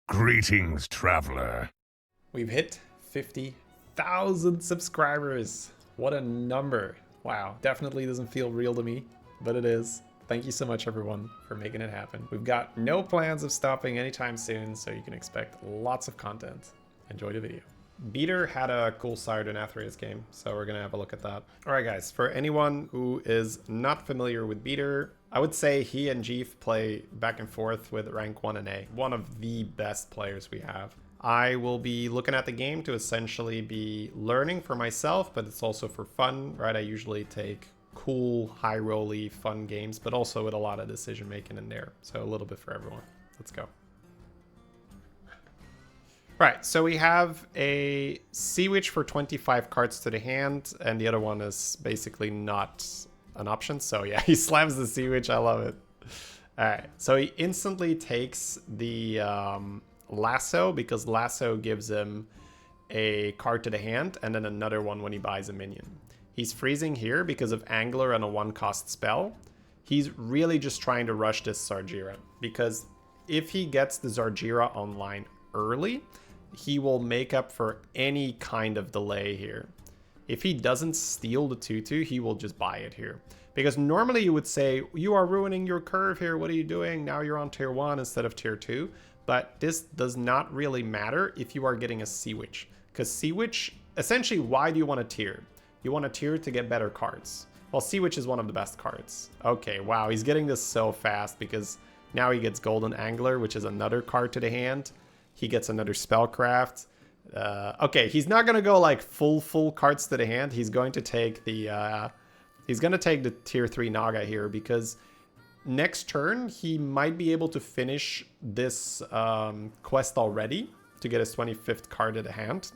Greetings, traveler. We've hit 50,000 subscribers. What a number. Wow, definitely doesn't feel real to me, but it is. Thank you so much, everyone, for making it happen. We've got no plans of stopping anytime soon, so you can expect lots of content. Enjoy the video. Beater had a cool side in Athrea's game, so we're gonna have a look at that. All right, guys, for anyone who is not familiar with Beater, I would say he and Jeef play back and forth with rank 1 and A. One of the best players we have. I will be looking at the game to essentially be learning for myself, but it's also for fun, right? I usually take cool, high-rolly, fun games, but also with a lot of decision making in there. So a little bit for everyone. Let's go. Right, so we have a Sea Witch for 25 cards to the hand, and the other one is basically not an option. So yeah, he slams the Sea Witch. I love it. All right, so he instantly takes the Lasso, because Lasso gives him a card to the hand, and then another one when he buys a minion. He's freezing here because of Angler and a 1-cost spell. He's really just trying to rush this Zargira, because if he gets the Zargira online early, he will make up for any kind of delay here. If he doesn't steal the 2/2, he will just buy it here. Because normally you would say, you are ruining your curve here, what are you doing? Now you're on tier 1 instead of tier 2. But this does not really matter if you are getting a Sea Witch. Because Sea Witch, essentially, why do you want a tier? You want a tier to get better cards. Well, Sea Witch is one of the best cards. Okay, wow, he's getting this so fast because now he gets Golden Angler, which is another card to the hand. He gets another Spellcraft. Okay, he's not gonna go like full cards to the hand. He's going to take the tier 3 Naga here, because next turn he might be able to finish this quest already to get his 25th card at the hand.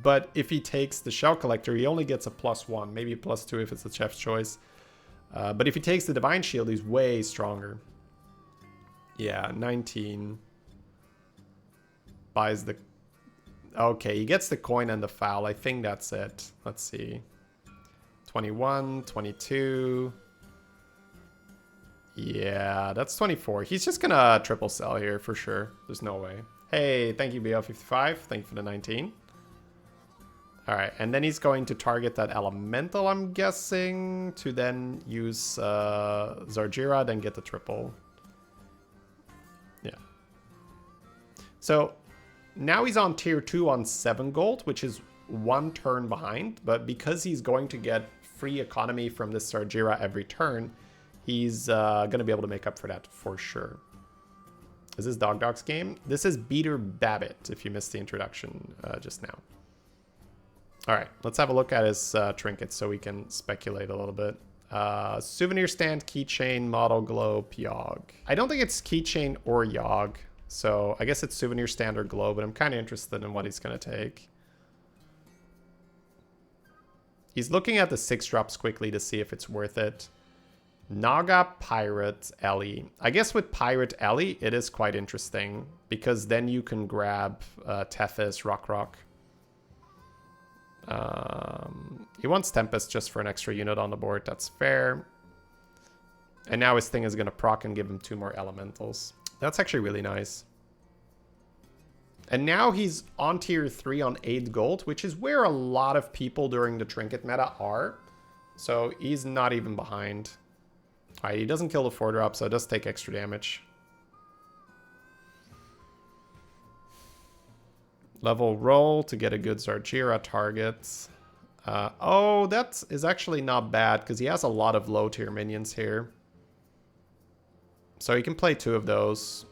But if he takes the Shell Collector, he only gets a +1, maybe a +2 if it's a chef's choice. But if he takes the Divine Shield, he's way stronger. Yeah, 19. Buys the... Okay, he gets the coin and the foul. I think that's it. Let's see. 21, 22. Yeah, that's 24. He's just gonna triple sell here for sure. There's no way. Hey, thank you, BL55. Thank you for the 19. All right, and then he's going to target that Elemental, I'm guessing, to then use Zargira, then get the triple. Yeah. So now he's on tier 2 on 7 gold, which is 1 turn behind. But because he's going to get free economy from this Zargira every turn, he's going to be able to make up for that for sure. Is this Dogdog's game? This is Beater Babbitt, if you missed the introduction just now. All right, let's have a look at his trinkets so we can speculate a little bit. Souvenir stand, keychain, model globe, Yogg. I don't think it's keychain or Yogg, so I guess it's souvenir stand or globe, but I'm kind of interested in what he's going to take. He's looking at the 6 drops quickly to see if it's worth it. Naga, Pirate, Ellie. I guess with Pirate Ellie, it is quite interesting, because then you can grab Tethys, Rock. He wants Tempest just for an extra unit on the board. That's fair. And now his thing is going to proc and give him 2 more elementals. That's actually really nice. And now he's on tier 3 on 8 gold, which is where a lot of people during the trinket meta are. So he's not even behind. All right, he doesn't kill the 4-drop, so it does take extra damage. Level roll to get a good Zargira target. Oh, that is actually not bad, because he has a lot of low tier minions here. So he can play 2 of those.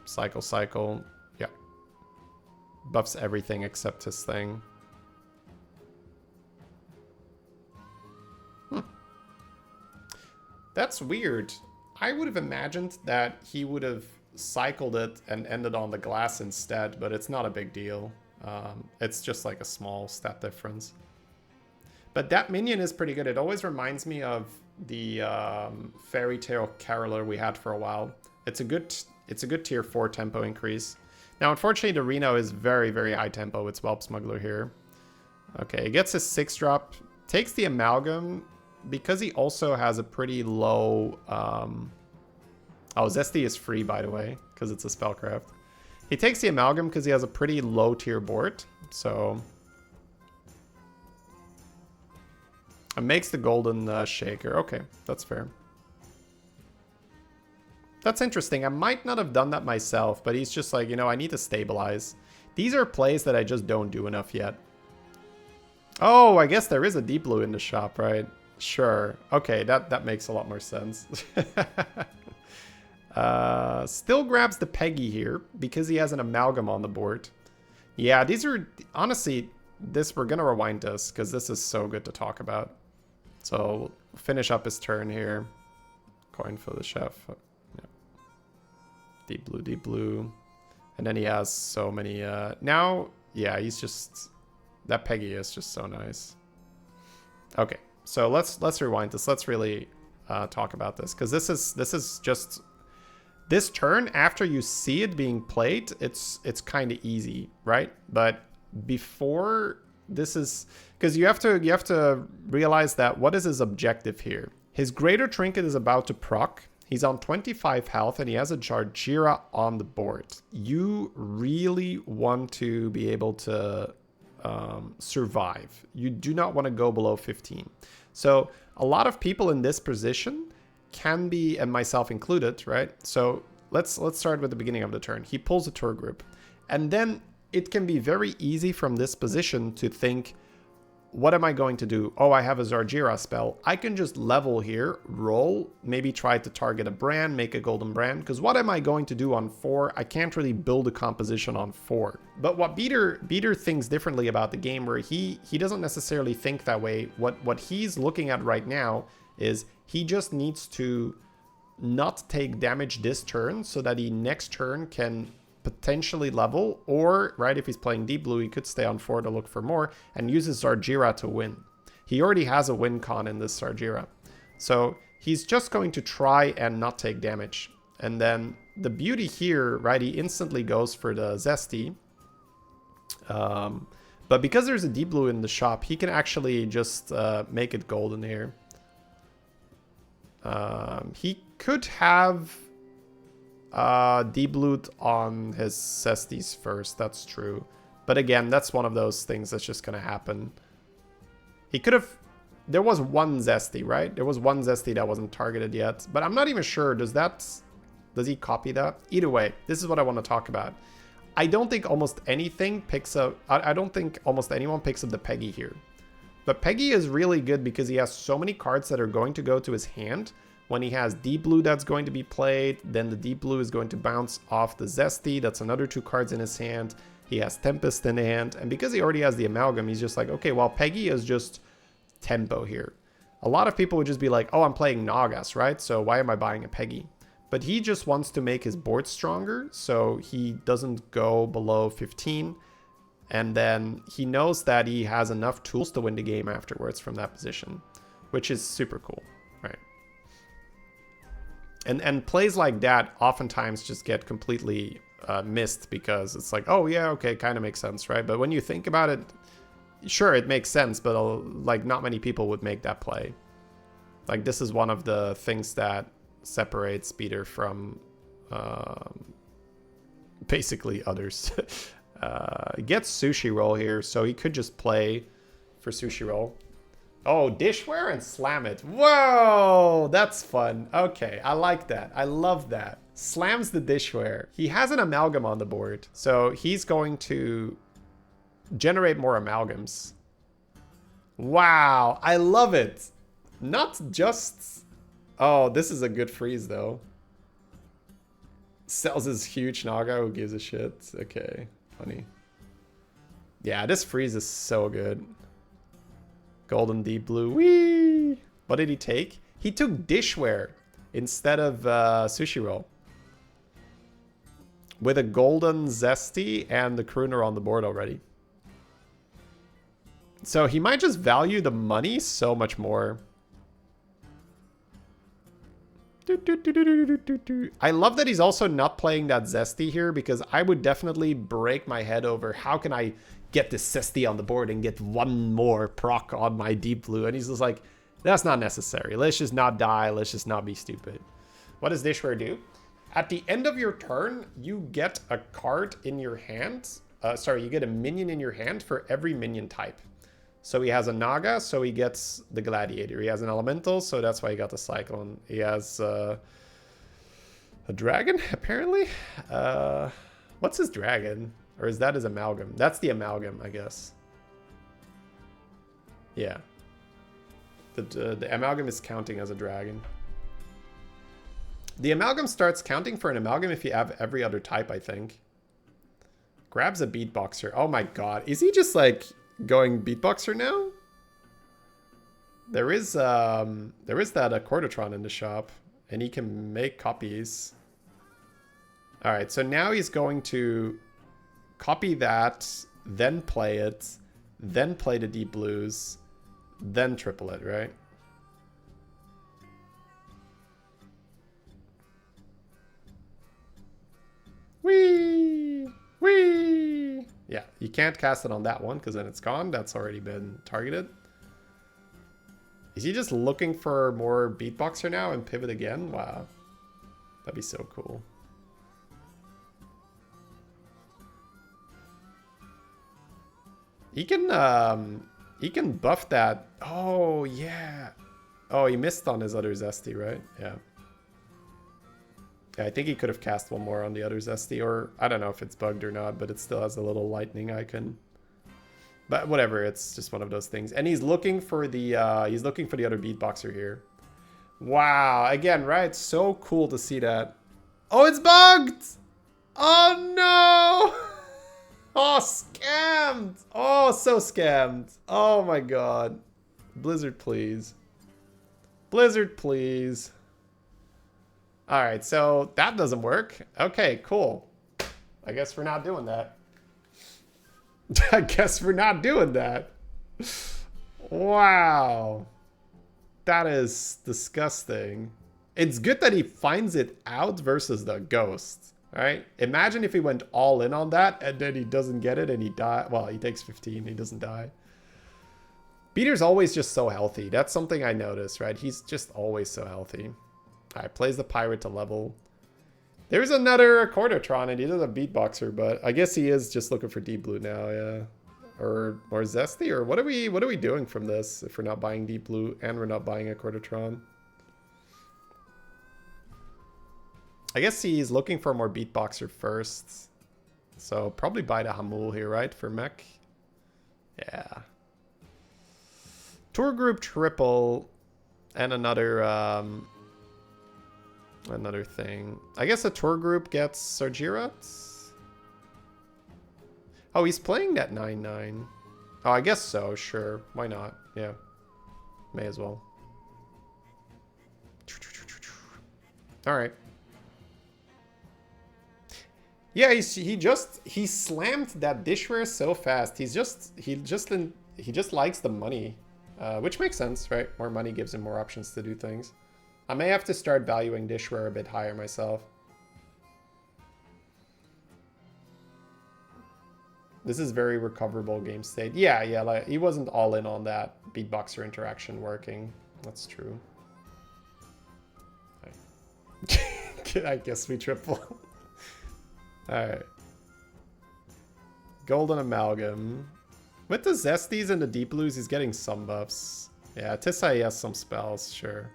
Cycle. Yeah. Buffs everything except his thing. That's weird. I would have imagined that he would have cycled it and ended on the glass instead, but it's not a big deal. It's just like a small stat difference. But that minion is pretty good. It always reminds me of the Fairy Tale Caroler we had for a while. It's a good tier 4 tempo increase. Now, unfortunately, the Reno is very, very high tempo with Whelp Smuggler here. Okay, he gets his 6-drop, takes the Amalgam, because he also has a pretty low... Oh, Zesty is free, by the way, because it's a Spellcraft. He takes the Amalgam because he has a pretty low tier board. So... it makes the golden shaker. Okay, that's fair. That's interesting. I might not have done that myself, but he's just like, you know, I need to stabilize. These are plays that I just don't do enough yet. Oh, I guess there is a deep blue in the shop, right? Sure. Okay, that makes a lot more sense. Still grabs the Peggy here because he has an Amalgam on the board. Yeah, these are... honestly, we're going to rewind this because this is so good to talk about. So, finish up his turn here. Coin for the chef. Yeah. Deep blue, deep blue. And then he has so many... now, yeah, he's just... that Peggy is just so nice. Okay, so let's rewind this. Let's really talk about this. Because this is just... this turn, after you see it being played, it's kind of easy, right? But before... this is... because you have to realize that what is his objective here? His Greater Trinket is about to proc. He's on 25 health and he has a Jarjira on the board. You really want to be able to survive. You do not want to go below 15. So a lot of people in this position can be, and myself included, right? So let's start with the beginning of the turn. He pulls a tour group, and then it can be very easy from this position to think, what am I going to do? Oh, I have a Jarjira spell. I can just level here, roll, maybe try to target a brand, make a golden brand. Because what am I going to do on 4? I can't really build a composition on 4. But what Beater thinks differently about the game, where he doesn't necessarily think that way. What he's looking at right now is he just needs to not take damage this turn so that he next turn can potentially level, or right, if he's playing deep blue, he could stay on 4 to look for more and uses Jarjira to win. He already has a win con in this Jarjira, so he's just going to try and not take damage. And then the beauty here, right, he instantly goes for the Zesty, but because there's a deep blue in the shop, he can actually just make it golden here. He could have deep loot on his Zesties first, that's true. But again, that's one of those things that's just gonna happen. He could have... there was one Zesty, right? There was one Zesty that wasn't targeted yet. But I'm not even sure, does he copy that? Either way, this is what I want to talk about. I don't think almost anything picks up... I don't think almost anyone picks up the Peggy here. But Peggy is really good because he has so many cards that are going to go to his hand. When he has deep blue that's going to be played, then the deep blue is going to bounce off the Zesty. That's another 2 cards in his hand. He has Tempest in hand. And because he already has the Amalgam, he's just like, okay, well, Peggy is just tempo here. A lot of people would just be like, oh, I'm playing Nagas, right? So why am I buying a Peggy? But he just wants to make his board stronger, so he doesn't go below 15. And then he knows that he has enough tools to win the game afterwards from that position, which is super cool, right? And plays like that oftentimes just get completely missed because it's like, oh yeah, okay, kind of makes sense, right? But when you think about it, sure, it makes sense, but like not many people would make that play. Like this is one of the things that separates Beater from basically others. He gets Sushi Roll here, so he could just play for Sushi Roll. Oh, Dishware and slam it. Whoa, that's fun. Okay, I like that. I love that. Slams the Dishware. He has an Amalgam on the board, so he's going to generate more Amalgams. Wow, I love it. Not just... oh, this is a good freeze, though. Sells his huge Naga, who gives a shit. Okay, funny. Yeah, this freeze is so good. Golden deep blue. Whee! What did he take? He took Dishware instead of Sushi Roll. With a golden Zesty and the Crooner on the board already. So he might just value the money so much more. I love that he's also not playing that Zesty here, because I would definitely break my head over how can I get this Zesty on the board and get one more proc on my deep blue. And he's just like, that's not necessary. Let's just not die. Let's just not be stupid. What does Dishware do? At the end of your turn, you get a card in your hand. Sorry, you get a minion in your hand for every minion type. So he has a Naga, so he gets the Gladiator. He has an Elemental, so that's why he got the Cyclone. He has a Dragon, apparently. What's his Dragon? Or is that his Amalgam? That's the Amalgam, I guess. Yeah. The Amalgam is counting as a Dragon. The Amalgam starts counting for an Amalgam if you have every other type, I think. Grabs a Beatboxer. Oh my god. Is he just like going Beatboxer now? There is that Accordatron in the shop. And he can make copies. Alright, so now he's going to copy that, then play it, then play the Deep Blues, then triple it, right? Whee! Whee! Yeah, you can't cast it on that one because then it's gone. That's already been targeted. Is he just looking for more Beatboxer now and pivot again? Wow. That'd be so cool. He can buff that. Oh, yeah. Oh, he missed on his other Zesty, right? Yeah. Yeah, I think he could have cast one more on the other Zesty, or I don't know if it's bugged or not, but it still has a little lightning icon. But whatever, it's just one of those things. And he's looking for the other Beatboxer here. Wow, again, right? So cool to see that. Oh, it's bugged! Oh no! Oh, scammed! Oh, so scammed. Oh my god. Blizzard, please. Blizzard, please. Alright, so that doesn't work. Okay, cool. I guess we're not doing that. I guess we're not doing that. Wow. That is disgusting. It's good that he finds it out versus the ghost. Right? Imagine if he went all in on that and then he doesn't get it and he dies. Well, he takes 15. He doesn't die. Peter's always just so healthy. That's something I noticed, right? He's just always so healthy. Alright, plays the Pirate to level. There's another Accordatron and he does a Beatboxer, but I guess he is just looking for Deep Blue now, yeah. Or Zesty, or what are we doing from this if we're not buying Deep Blue and we're not buying Accordatron? I guess he's looking for more Beatboxer first. So probably buy the Hamul here, right? For mech. Yeah. Tour group triple and another thing. I guess a tour group gets Sargeras. Oh, he's playing that 9/9. Oh, I guess so, sure. Why not? Yeah. May as well. Alright. Yeah, he slammed that dishware so fast. He just likes the money, which makes sense, right? More money gives him more options to do things. I may have to start valuing dishware a bit higher myself. This is very recoverable game state. Yeah, like he wasn't all in on that Beatboxer interaction working. That's true. I guess we triple. Alright. Golden Amalgam. With the Zesties and the Deep Blues, he's getting some buffs. Yeah, Tissa, he has some spells, sure.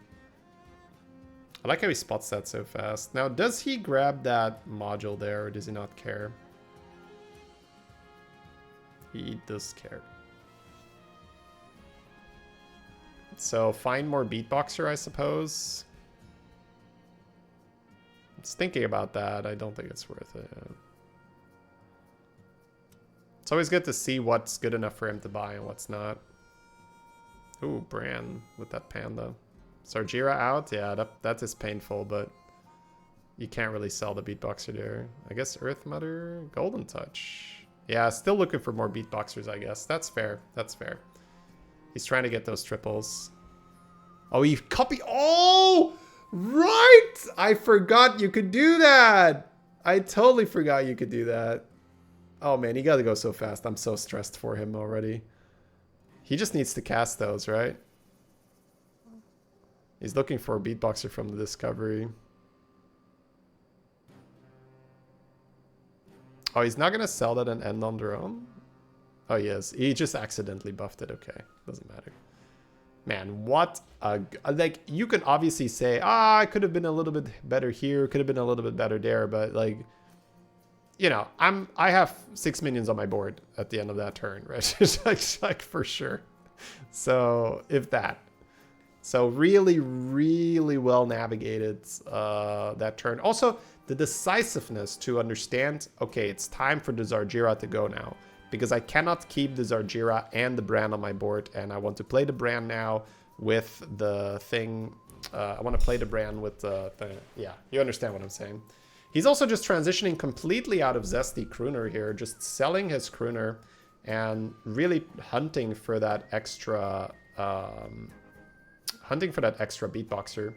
I like how he spots that so fast. Now, does he grab that module there, or does he not care? He does care. So, find more Beatboxer, I suppose. I was thinking about that. I don't think it's worth it. It's always good to see what's good enough for him to buy and what's not. Ooh, Bran with that panda. Sargeras out? Yeah, that is painful, but you can't really sell the Beatboxer there. I guess Earth Mother, Golden Touch. Yeah, still looking for more Beatboxers, I guess. That's fair. That's fair. He's trying to get those triples. Oh, he copy. Oh, right! I forgot you could do that. I totally forgot you could do that. Oh, man, you gotta go so fast. I'm so stressed for him already. He just needs to cast those, right? He's looking for a Beatboxer from the Discovery. Oh, he's not gonna sell that and end on their own? Oh, yes. He just accidentally buffed it. Okay. Doesn't matter. Man, what a... Like, you can obviously say, ah, I could have been a little bit better here, could have been a little bit better there, but, like, you know, I have 6 minions on my board at the end of that turn, right? It's like, for sure. So, if that. So, really, really well navigated that turn. Also, the decisiveness to understand, okay, it's time for the Zarjira to go now. Because I cannot keep the Zarjira and the brand on my board, and I want to play the brand now with the thing. I want to play the brand with the thing. Yeah, you understand what I'm saying. He's also just transitioning completely out of Zesty Crooner here, just selling his Crooner and really hunting for that extra, beatboxer.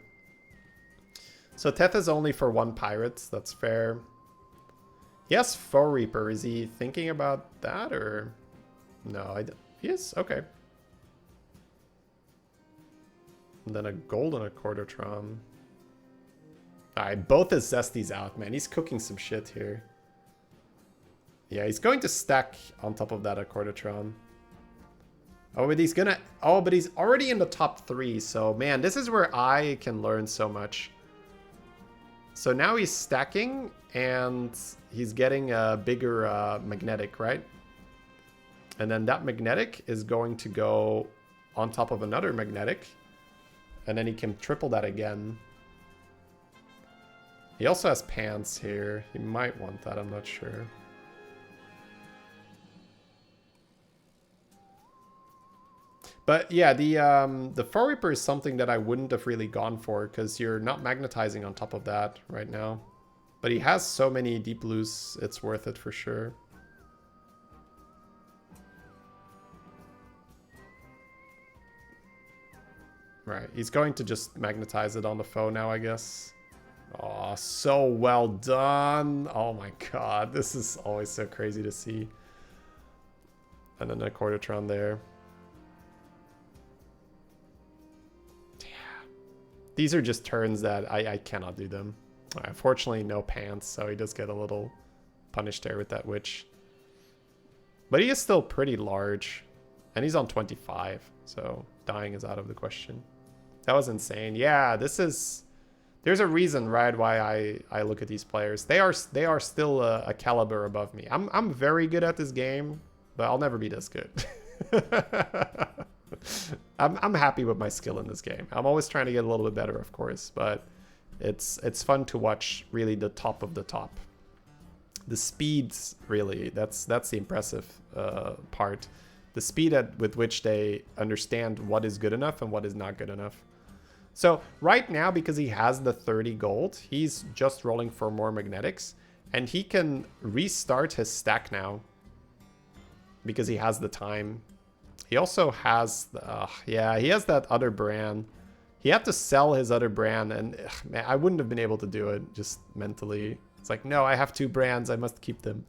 So Teth is only for 1 pirate. That's fair. Yes, Foe Reaper. Is he thinking about that or no? He is? Okay. And then a gold and a Quartertron. Alright, both his Zesty's out, man. He's cooking some shit here. Yeah, he's going to stack on top of that a Quartertron. Oh, but he's gonna... Oh, but he's already in the top 3. So, man, this is where I can learn so much. So now he's stacking, and he's getting a bigger magnetic, right? And then that magnetic is going to go on top of another magnetic. And then he can triple that again. He also has pants here. He might want that, I'm not sure. But yeah, the Foe Reaper is something that I wouldn't have really gone for because you're not magnetizing on top of that right now. But he has so many deep blues, it's worth it for sure. Right, he's going to just magnetize it on the foe now, I guess. Oh, so well done. Oh my god, this is always so crazy to see. And then a Quartertron there. These are just turns that I cannot do them. Unfortunately, no pants, so he does get a little punished there with that witch. But he is still pretty large. And he's on 25, so dying is out of the question. That was insane. Yeah, this is... There's a reason, right, why I look at these players. They are still a caliber above me. I'm very good at this game, but I'll never be this good. I'm happy with my skill in this game. I'm always trying to get a little bit better, of course, but it's fun to watch really the top of the top. The speeds, really, that's the impressive part. The speed with which they understand what is good enough and what is not good enough. So right now, because he has the 30 gold, he's just rolling for more magnetics, and he can restart his stack now because he has the time. He also has, yeah, he has that other brand. He had to sell his other brand, and man, I wouldn't have been able to do it just mentally. It's like, no, I have 2 brands, I must keep them.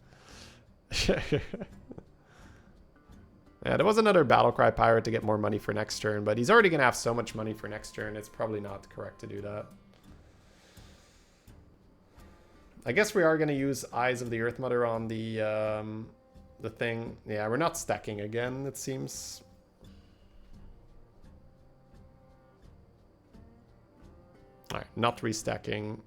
Yeah, there was another Battlecry Pirate to get more money for next turn, but he's already going to have so much money for next turn, it's probably not correct to do that. I guess we are going to use Eyes of the Earth Mother on the thing. Yeah, we're not stacking again, it seems. Alright, not restacking.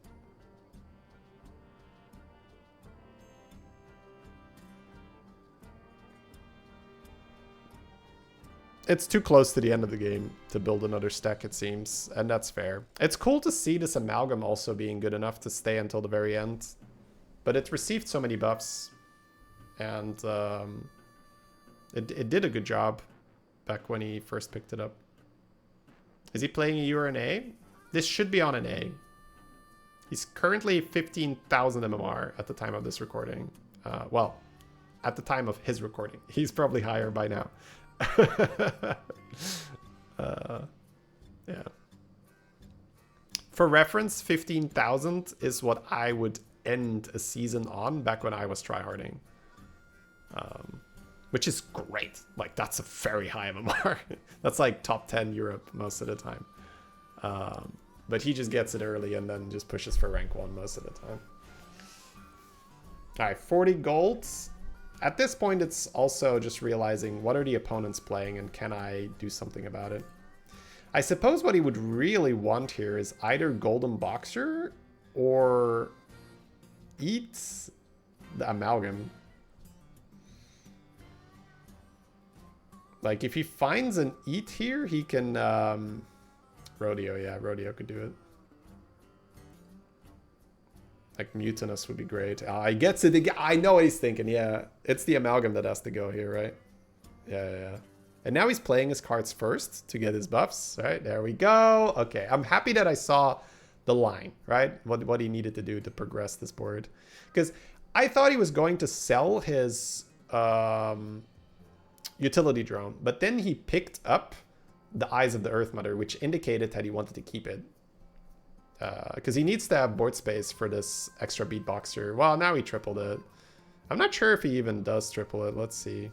It's too close to the end of the game to build another stack, it seems, and that's fair. It's cool to see this Amalgam also being good enough to stay until the very end, but it received so many buffs, and it did a good job back when he first picked it up. Is he playing a U or an A? This should be on an A. He's currently 15,000 MMR at the time of this recording. Well, at the time of his recording. He's probably higher by now. Yeah. For reference, 15,000 is what I would end a season on back when I was tryharding. Which is great. Like, that's a very high MMR. That's like top 10 Europe most of the time. But he just gets it early and then just pushes for rank 1 most of the time. All right, 40 gold. At this point, it's also just realizing what are the opponents playing and can I do something about it. I suppose what he would really want here is either Golden Boxer or eat the Amalgam. Like, if he finds an eat here, he can... Rodeo, yeah, Rodeo could do it. Like, Mutinous would be great. He gets it. I know what he's thinking, yeah. It's the Amalgam that has to go here, right? Yeah. And now he's playing his cards first to get his buffs. Right, there we go. Okay, I'm happy that I saw the line, right? What he needed to do to progress this board. Because I thought he was going to sell his utility drone, but then he picked up the Eyes of the Earth Mother, which indicated that he wanted to keep it. Because he needs to have board space for this extra beatboxer. Well, now he tripled it. I'm not sure if he even does triple it. Let's see.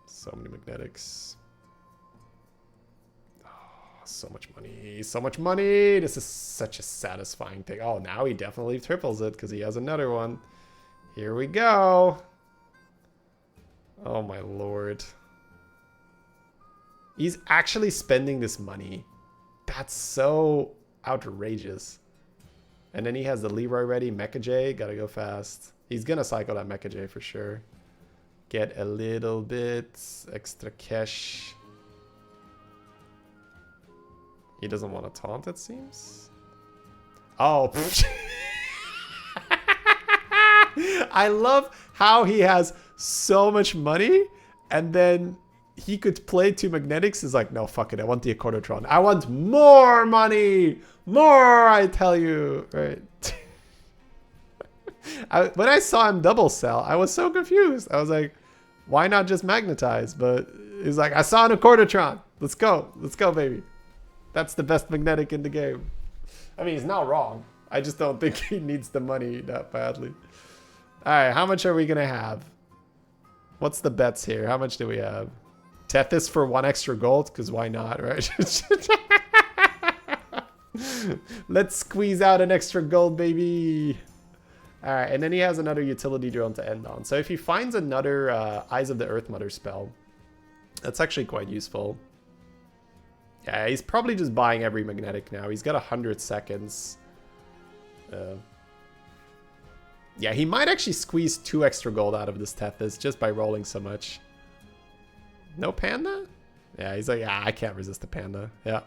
So many magnetics. Oh, so much money. So much money. This is such a satisfying thing. Oh, now he definitely triples it because he has another one. Here we go. Oh, my lord. He's actually spending this money. That's so outrageous. And then he has the Leroy ready. Mecha J. Gotta go fast. He's gonna cycle that Mecha J for sure. Get a little bit extra cash. He doesn't want to taunt, it seems. Oh. I love how he has so much money and then he could play 2 magnetics. Is like, no, fuck it. I want the Accordotron. I want more money. More, I tell you. Right. When I saw him double sell, I was so confused. I was like, why not just magnetize? But he's like, I saw an Accordotron. Let's go. Let's go, baby. That's the best magnetic in the game. I mean, he's not wrong. I just don't think he needs the money that badly. All right, how much are we going to have? What's the bets here? How much do we have? Tethys for 1 extra gold, because why not, right? Let's squeeze out an extra gold, baby. All right, and then he has another utility drone to end on. So if he finds another Eyes of the Earth Mother spell, that's actually quite useful. Yeah, he's probably just buying every magnetic now. He's got 100 seconds. Yeah, he might actually squeeze 2 extra gold out of this Tethys just by rolling so much. No panda? Yeah, he's like, yeah, I can't resist the panda. Yeah.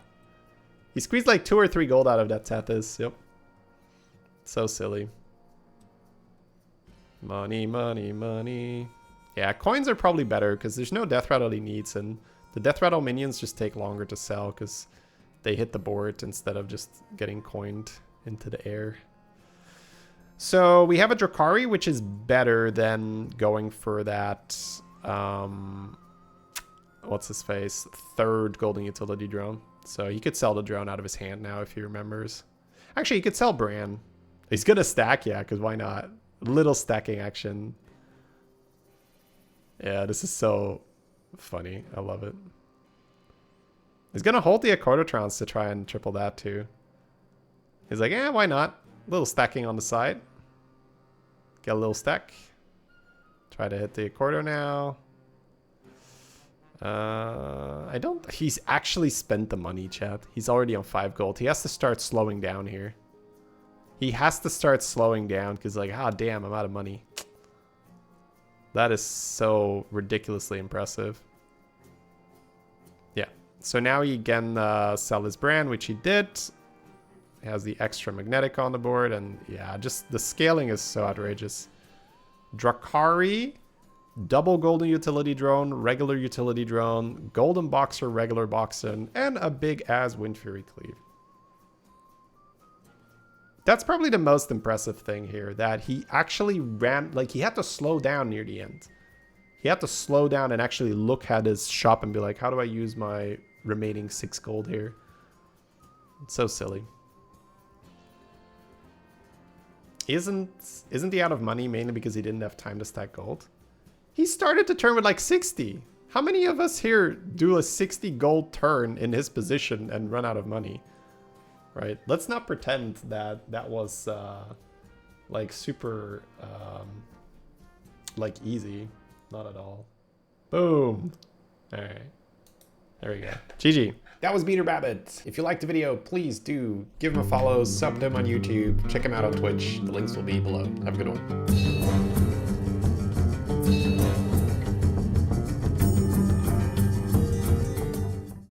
He squeezed like 2 or 3 gold out of that Tethys. Yep. So silly. Money, money, money. Yeah, coins are probably better because there's no death rattle he needs, and the death rattle minions just take longer to sell because they hit the board instead of just getting coined into the air. So we have a Drakari, which is better than going for that, what's his face, 3rd golden utility drone. So he could sell the drone out of his hand now if he remembers. Actually, he could sell Bran. He's gonna stack, yeah, because why not? Little stacking action. Yeah, this is so funny. I love it. He's gonna hold the Accordotrons to try and triple that too. He's like, eh, why not? A little stacking on the side. Get a little stack. Try to hit the Accordo now. I don't... He's actually spent the money, chat. He's already on 5 gold. He has to start slowing down here. He has to start slowing down because like, ah, damn, I'm out of money. That is so ridiculously impressive. Yeah. So now he can sell his brand, which he did. He has the extra magnetic on the board. And yeah, just the scaling is so outrageous. Drakari, double golden utility drone, regular utility drone, golden boxer, regular boxer, and a big ass Wind Fury cleave. That's probably the most impressive thing here, that he actually ran, like he had to slow down near the end. He had to slow down and actually look at his shop and be like, how do I use my remaining 6 gold here? It's so silly. Isn't he out of money mainly because he didn't have time to stack gold? He started the turn with like 60. How many of us here do a 60 gold turn in his position and run out of money? Right? Let's not pretend that that was like super, like easy. Not at all. Boom. All right. There we go. GG. That was Beater Babbit. If you liked the video, please do give him a follow, sub to him on YouTube, check him out on Twitch. The links will be below. Have a good one.